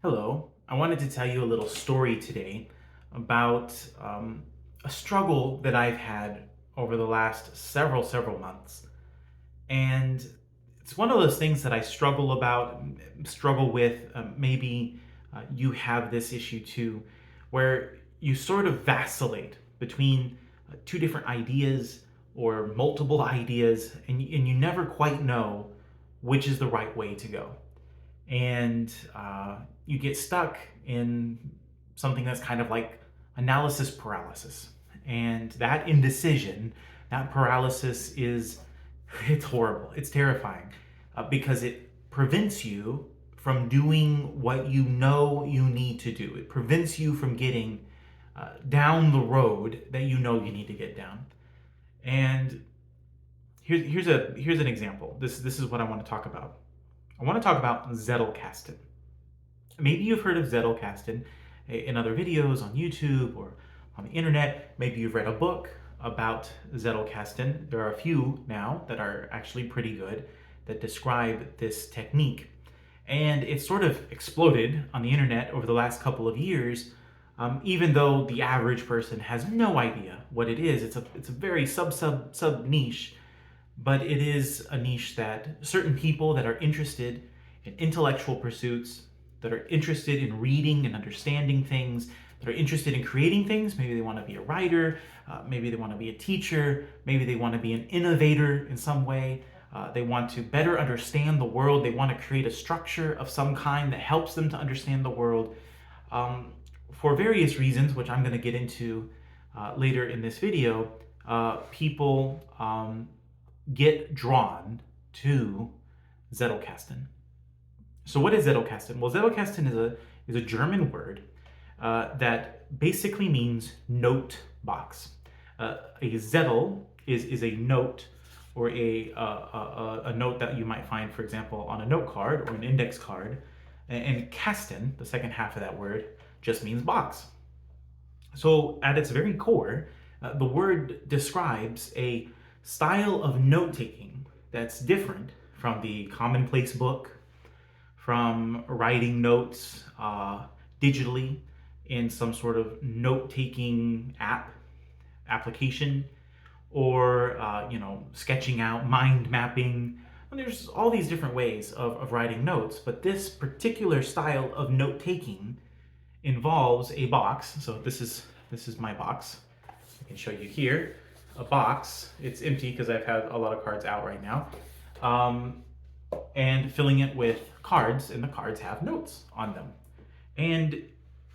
Hello. I wanted to tell you a little story today about a struggle that I've had over the last several months. And it's one of those things that I struggle with. Maybe you have this issue too, where you sort of vacillate between two different ideas or multiple ideas, and you never quite know which is the right way to go, and you get stuck in something that's kind of like analysis paralysis. And that indecision, that paralysis is, it's horrible. It's terrifying because it prevents you from doing what you know you need to do. It prevents you from getting down the road that you know you need to get down. And here's an example. This is what I want to talk about. I want to talk about Zettelkasten. Maybe you've heard of Zettelkasten in other videos on YouTube or on the internet. Maybe you've read a book about Zettelkasten. There are a few now that are actually pretty good that describe this technique. And it's sort of exploded on the internet over the last couple of years, even though the average person has no idea what it is. It's a very sub niche, but it is a niche that certain people that are interested in intellectual pursuits, that are interested in reading and understanding things, that are interested in creating things. Maybe they want to be a writer, maybe they want to be a teacher, maybe they want to be an innovator in some way. They want to better understand the world. They want to create a structure of some kind that helps them to understand the world. For various reasons, which I'm going to get into later in this video, people get drawn to Zettelkasten. So what is Zettelkasten? Well, Zettelkasten is a German word that basically means note box. A Zettel is a note, or a note that you might find, for example, on a note card or an index card. And Kasten, the second half of that word, just means box. So at its very core, the word describes a style of note-taking that's different from the commonplace book, from writing notes digitally in some sort of note-taking application, or sketching out, mind mapping. And there's all these different ways of writing notes, but this particular style of note-taking involves a box. So this is my box. I can show you here a box. It's empty because I've had a lot of cards out right now, and filling it with cards, and the cards have notes on them. And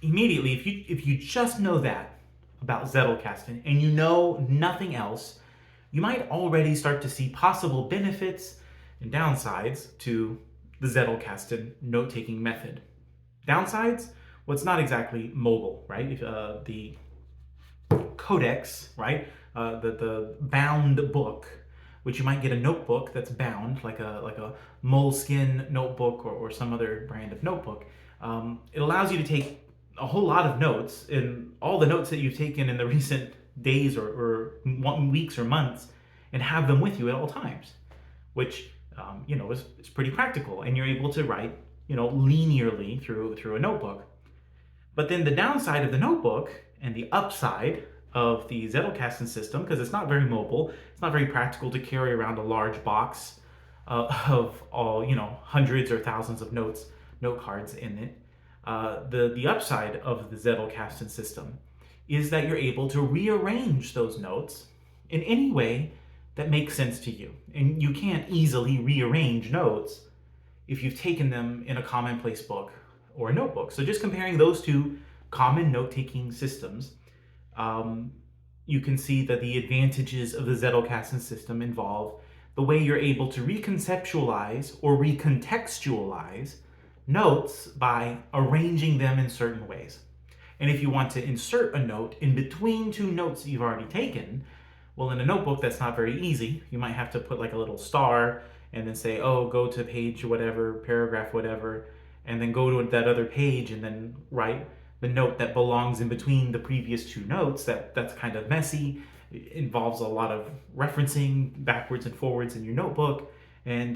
immediately, if you just know that about Zettelkasten and you know nothing else, you might already start to see possible benefits and downsides to the Zettelkasten note-taking method. Downsides? Well, it's not exactly mobile, right? The codex, right? The bound book, which you might get a notebook that's bound, like a moleskin notebook or some other brand of notebook. It allows you to take a whole lot of notes, and all the notes that you've taken in the recent days or weeks or months, and have them with you at all times, which is pretty practical, and you're able to write linearly through a notebook. But then the downside of the notebook and the upside of the Zettelkasten system, because it's not very mobile, it's not very practical to carry around a large box of all hundreds or thousands of note cards in it. The upside of the Zettelkasten system is that you're able to rearrange those notes in any way that makes sense to you. And you can't easily rearrange notes if you've taken them in a commonplace book or a notebook. So just comparing those two common note-taking systems, you can see that the advantages of the Zettelkasten system involve the way you're able to reconceptualize or recontextualize notes by arranging them in certain ways. And if you want to insert a note in between two notes that you've already taken, well, in a notebook, that's not very easy. You might have to put like a little star and then say, oh, go to page whatever, paragraph whatever, and then go to that other page and then write the note that belongs in between the previous two notes. That's kind of messy. It involves a lot of referencing backwards and forwards in your notebook, and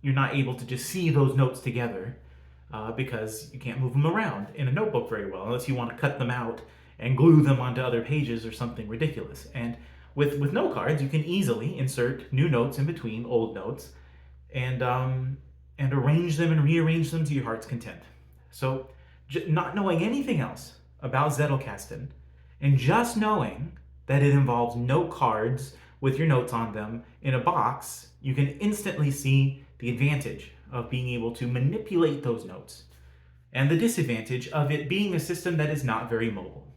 you're not able to just see those notes together because you can't move them around in a notebook very well unless you want to cut them out and glue them onto other pages or something ridiculous. And with note cards, you can easily insert new notes in between old notes and arrange them and rearrange them to your heart's content. So, not knowing anything else about Zettelkasten and just knowing that it involves note cards with your notes on them in a box, you can instantly see the advantage of being able to manipulate those notes and the disadvantage of it being a system that is not very mobile.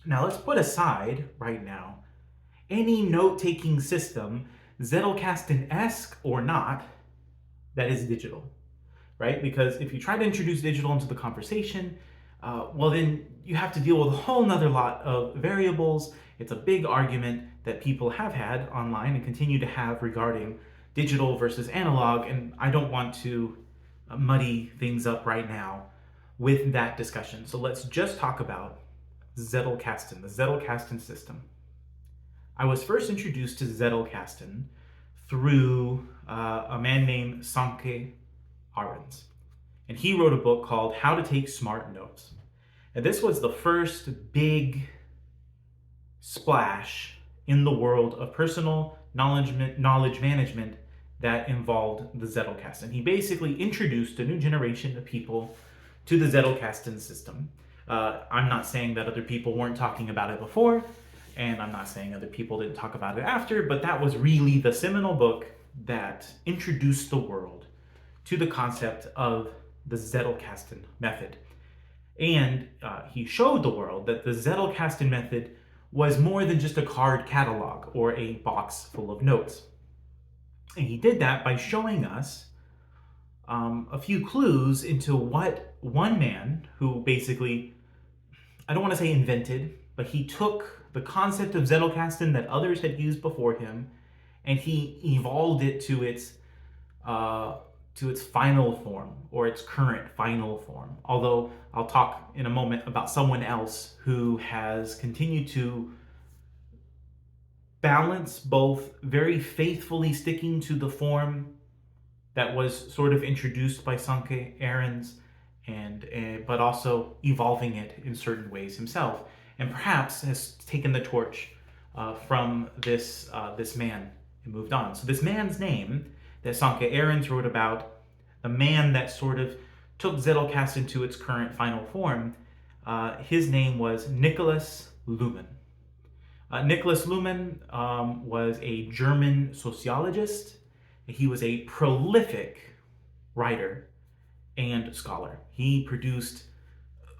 Now, let's put aside right now any note-taking system, Zettelkasten-esque or not, that is digital, right? Because if you try to introduce digital into the conversation, well, then you have to deal with a whole nother lot of variables. It's a big argument that people have had online and continue to have regarding digital versus analog, and I don't want to muddy things up right now with that discussion. So let's just talk about Zettelkasten, the Zettelkasten system. I was first introduced to Zettelkasten through a man named Sanke Arens. And he wrote a book called How to Take Smart Notes. And this was the first big splash in the world of personal knowledge management that involved the Zettelkasten. He basically introduced a new generation of people to the Zettelkasten system. I'm not saying that other people weren't talking about it before, and I'm not saying other people didn't talk about it after, but that was really the seminal book that introduced the world to the concept of the Zettelkasten method. And he showed the world that the Zettelkasten method was more than just a card catalog or a box full of notes. And he did that by showing us a few clues into what one man who basically, I don't want to say invented, but he took the concept of Zettelkasten that others had used before him, and he evolved it to its final form, or its current final form. Although I'll talk in a moment about someone else who has continued to balance both very faithfully sticking to the form that was sort of introduced by Sanke Arens, but also evolving it in certain ways himself, and perhaps has taken the torch from this man and moved on. So this man's name that Sanke Arens wrote about, the man that sort of took Zettelkasten to its current final form, his name was Nikolaus Luhmann. Nikolaus Luhmann was a German sociologist. He was a prolific writer and scholar. He produced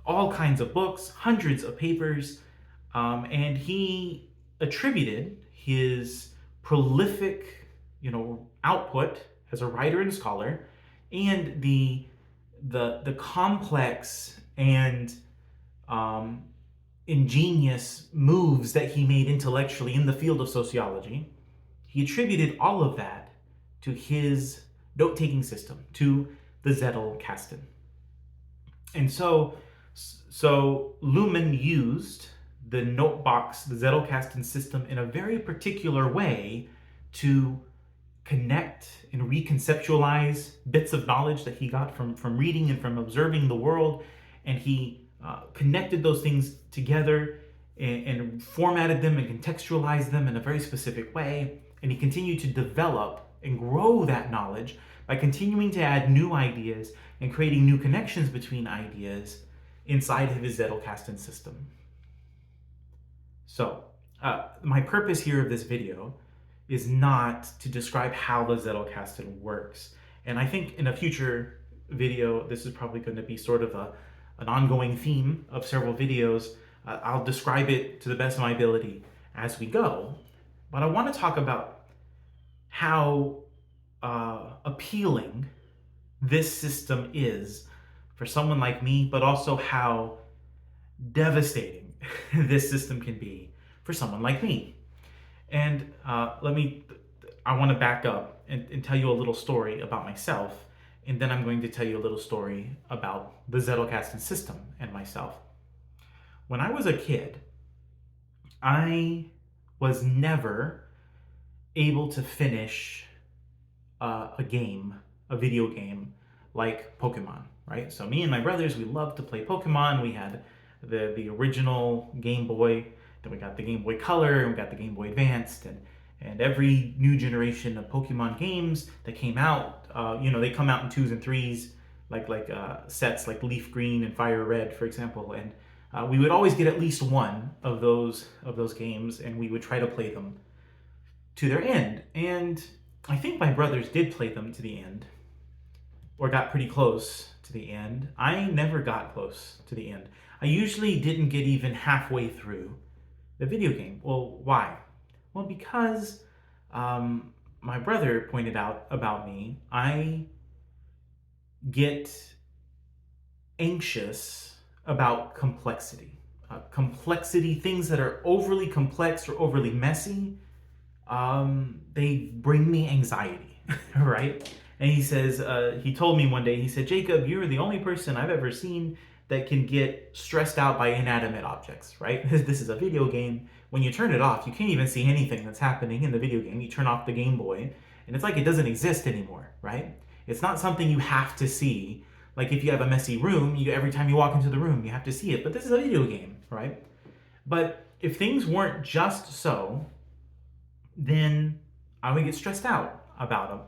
all kinds of books, hundreds of papers, and he attributed his prolific, output as a writer and scholar, and the complex and ingenious moves that he made intellectually in the field of sociology. He attributed all of that to his note-taking system, to the Zettelkasten. And so Luhmann used the notebox, the Zettelkasten system, in a very particular way to connect and reconceptualize bits of knowledge that he got from reading and from observing the world. And he connected those things together and formatted them and contextualized them in a very specific way. And he continued to develop and grow that knowledge by continuing to add new ideas and creating new connections between ideas inside of his Zettelkasten system. So, my purpose here of this video is not to describe how the Zettelkasten works. And I think in a future video, this is probably going to be sort of an ongoing theme of several videos. I'll describe it to the best of my ability as we go. But I want to talk about how appealing this system is for someone like me, but also how devastating this system can be for someone like me. And I want to back up and tell you a little story about myself, and then I'm going to tell you a little story about the Zettelkasten system and myself. When I was a kid, I was never able to finish a video game like Pokemon. right? So me and my brothers, we loved to play Pokemon. We had the original Game Boy, then we got the Game Boy Color, and we got the Game Boy Advanced, and every new generation of Pokemon games that came out, they come out in twos and threes, like sets like Leaf Green and Fire Red, for example, and we would always get at least one of those games, and we would try to play them to their end. And I think my brothers did play them to the end, or got pretty close to the end. I never got close to the end. I usually didn't get even halfway through the video game. Well, why? Well, because my brother pointed out about me, I get anxious about complexity. Complexity, things that are overly complex or overly messy, they bring me anxiety, right? And he says, he told me one day, he said, Jacob, you're the only person I've ever seen that can get stressed out by inanimate objects, right? This is a video game. When you turn it off, you can't even see anything that's happening in the video game. You turn off the Game Boy, and it's like it doesn't exist anymore, right? It's not something you have to see. Like if you have a messy room, every time you walk into the room, you have to see it. But this is a video game, right? But if things weren't just so, then I would get stressed out about them.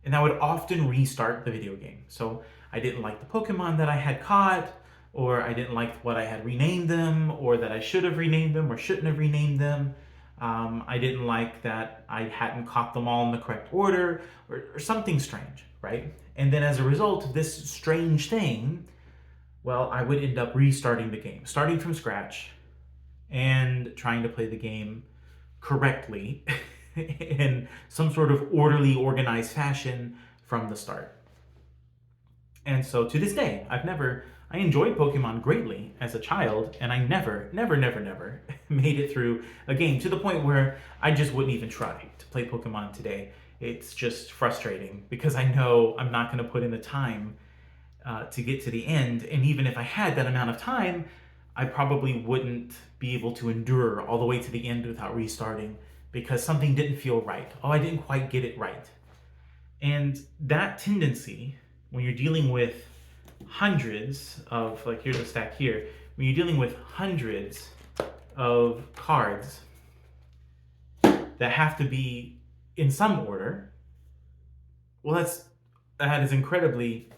And I would often restart the video game. So I didn't like the Pokemon that I had caught, or I didn't like what I had renamed them, or that I should have renamed them or shouldn't have renamed them. I didn't like that I hadn't caught them all in the correct order, or something strange, right? And then as a result of this strange thing, well, I would end up restarting the game, starting from scratch and trying to play the game correctly in some sort of orderly, organized fashion from the start. And so to this day, I enjoyed Pokemon greatly as a child, and I never made it through a game to the point where I just wouldn't even try to play Pokemon today. It's just frustrating because I know I'm not going to put in the time to get to the end. And even if I had that amount of time, I probably wouldn't be able to endure all the way to the end without restarting because something didn't feel right. Oh, I didn't quite get it right. And that tendency, when you're dealing with hundreds of, like here's a stack here, when you're dealing with hundreds of cards that have to be in some order, well, that is incredibly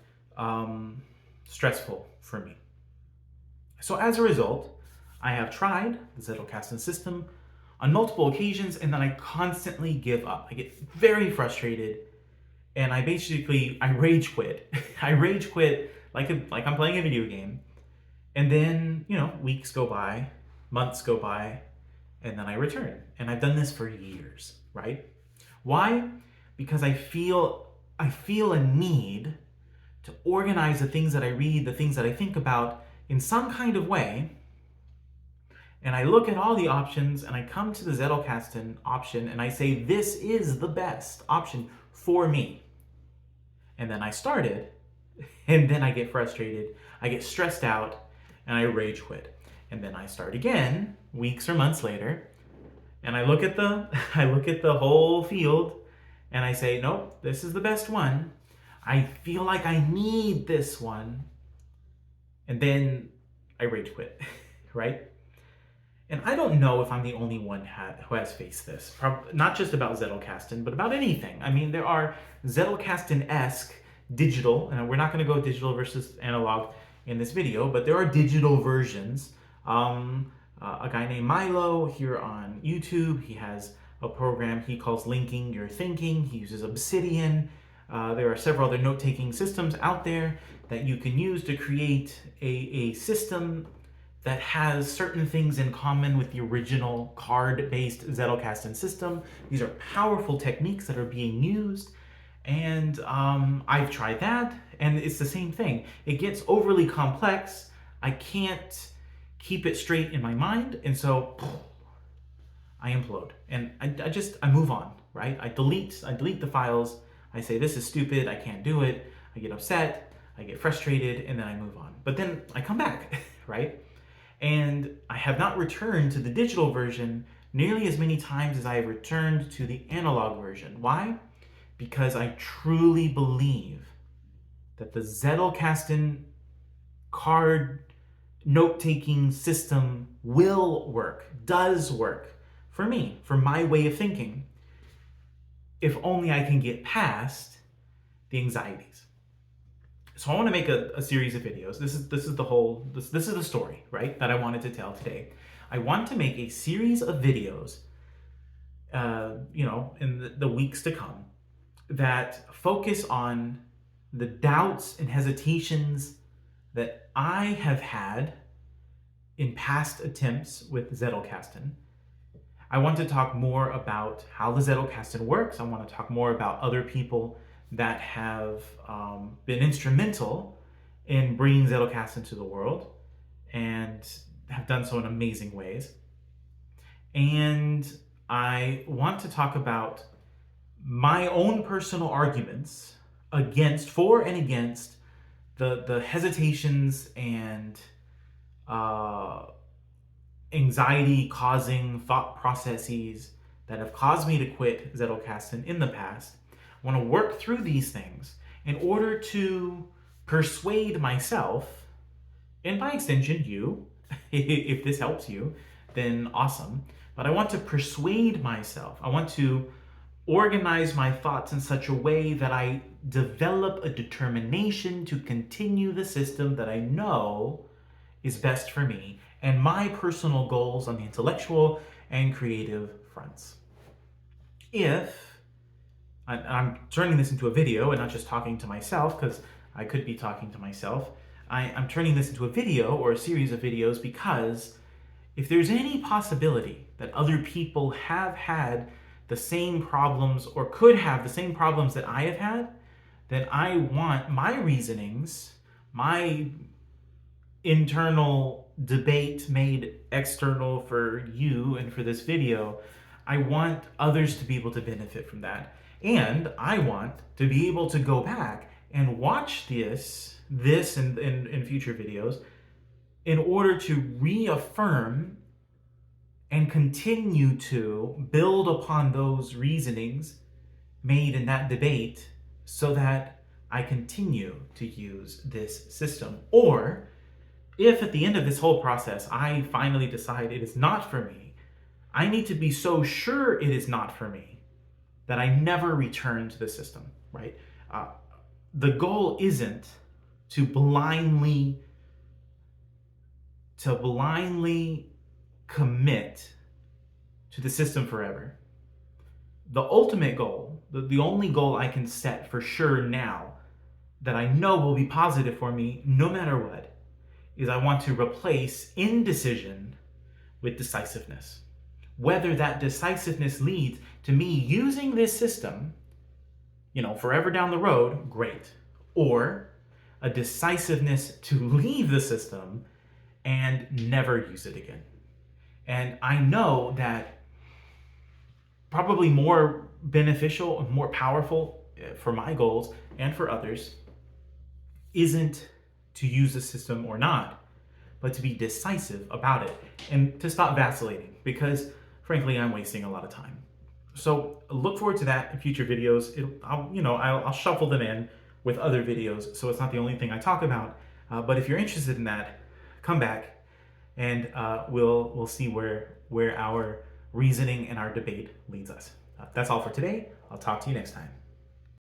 stressful for me. So as a result, I have tried the Zettelkasten system on multiple occasions, and then I constantly give up. I get very frustrated, and I rage quit. I rage quit like I'm playing a video game, and then weeks go by, months go by, and then I return. And I've done this for years, right? Why? Because I feel a need to organize the things that I read, the things that I think about in some kind of way. And I look at all the options and I come to the Zettelkasten option and I say, this is the best option for me. And then I start it, and then I get frustrated, I get stressed out, and I rage quit. And then I start again, weeks or months later, and I look at the whole field and I say, nope, this is the best one. I feel like I need this one. And then I rage quit, right? And I don't know if I'm the only one who has faced this. Not just about Zettelkasten, but about anything. I mean, there are Zettelkasten-esque digital, and we're not going to go digital versus analog in this video, but there are digital versions. A guy named Milo here on YouTube, he has a program he calls Linking Your Thinking. He uses Obsidian. There are several other note-taking systems out there that you can use to create a system that has certain things in common with the original card-based Zettelkasten system. These are powerful techniques that are being used, and I've tried that, and it's the same thing. It gets overly complex. I can't keep it straight in my mind, and so I implode, and I move on, right? I delete the files. I say, this is stupid, I can't do it. I get upset, I get frustrated, and then I move on. But then I come back, right? And I have not returned to the digital version nearly as many times as I have returned to the analog version. Why? Because I truly believe that the Zettelkasten card note-taking system will work, does work for me, for my way of thinking, if only I can get past the anxieties. So I want to make a series of videos. This is the story, right, that I wanted to tell today. I want to make a series of videos, in the weeks to come, that focus on the doubts and hesitations that I have had in past attempts with Zettelkasten. I want to talk more about how the Zettelkasten works. I want to talk more about other people that have been instrumental in bringing Zettelkasten to the world and have done so in amazing ways. And I want to talk about my own personal arguments for and against the hesitations and anxiety-causing thought processes that have caused me to quit Zettelkasten in the past. I want to work through these things in order to persuade myself, and by extension you, if this helps you, then awesome. But I want to persuade myself. I want to organize my thoughts in such a way that I develop a determination to continue the system that I know is best for me and my personal goals on the intellectual and creative fronts. If I'm turning this into a video and not just talking to myself, because I could be talking to myself, I'm turning this into a video or a series of videos because if there's any possibility that other people have had the same problems or could have the same problems that I have had, then I want my reasonings, my internal debate made external for you and for this video, I want others to be able to benefit from that. And I want to be able to go back and watch this in future videos in order to reaffirm and continue to build upon those reasonings made in that debate so that I continue to use this system. Or if at the end of this whole process I finally decide it is not for me, I need to be so sure it is not for me that I never return to the system, right? The goal isn't to blindly commit to the system forever. The ultimate goal, the only goal I can set for sure now that I know will be positive for me no matter what, is I want to replace indecision with decisiveness. Whether that decisiveness leads to me using this system, forever down the road, great. Or a decisiveness to leave the system and never use it again. And I know that probably more beneficial and more powerful for my goals and for others isn't to use the system or not, but to be decisive about it and to stop vacillating, because frankly, I'm wasting a lot of time. So look forward to that in future videos. I'll shuffle them in with other videos, so it's not the only thing I talk about. But if you're interested in that, come back and we'll see where our reasoning and our debate leads us. That's all for today. I'll talk to you next time.